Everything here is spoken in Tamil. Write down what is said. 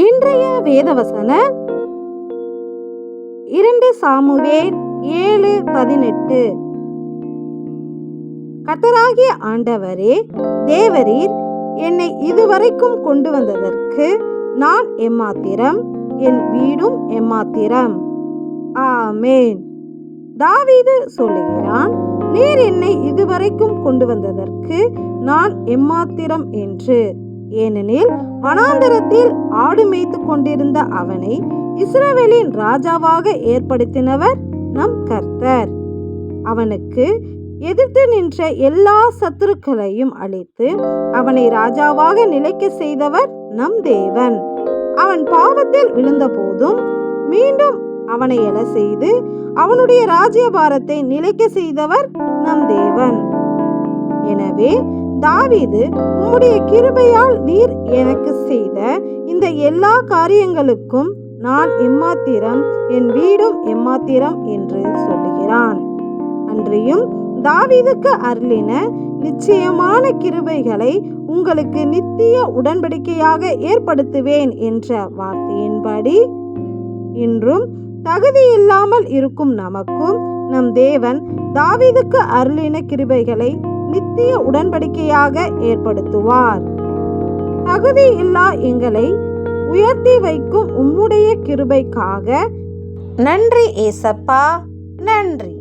இன்றைய வேதவசன 2 சாமுவேல் 7:18. கர்த்தராகிய ஆண்டவரே, தேவரீர் என்னை இதுவரைக்கும் கொண்டு வந்ததற்கு நான் எம்மாத்திரம், என் வீடும் எம்மாத்திரம். ஆமேன். தாவீது சொல்லுகிறான், நீர் என்னை இதுவரைக்கும் கொண்டு வந்ததற்கு நான் எம்மாத்திரம் என்று. ஏனெனில் வனாந்தரத்தில் ஆடு மேய்த்து கொண்டிருந்த அவனை இஸ்ரவேலின் ராஜாவாக ஏற்படுத்தினவர் நம் கர்த்தர். அவனுக்கு எதிர்த்து நின்ற எல்லா சத்துருக்களையும் அழித்து அவனை ராஜாவாக நிலைக்க செய்தவர் நம் தேவன். அவன் பாவத்தில் விழுந்த போதும் மீண்டும் அவனை எழ செய்து அவனுடைய ராஜ்யபாரத்தை நிலைக்க செய்தவர் நம் தேவன். எனவே தாவீது, உம்முடைய கிருபையால் நீர் எனக்கு செய்த இந்த எல்லா காரியங்களுக்கும் நான் எம்மாத்திரம், என் வீடும் எம்மாத்திரம் என்று சொல்லுகிறான். அன்றியும் தாவீதுக்கு அருளின நிச்சயமான கிருபைகளை உங்களுக்கு நித்திய உடன்படிக்கையாக ஏற்படுத்துவேன் என்ற வார்த்தையின்படி இன்றும் தகுதி இல்லாமல் இருக்கும் நமக்கும் நம் தேவன் தாவீதுக்கு அருளின கிருபைகளை நித்திய உடன்படிக்கையாக ஏற்படுத்துவார். தகுதி இல்லா எங்களை உயர்த்தி வைக்கும் உம்முடைய கிருபைக்காக நன்றி ஏசப்பா, நன்றி.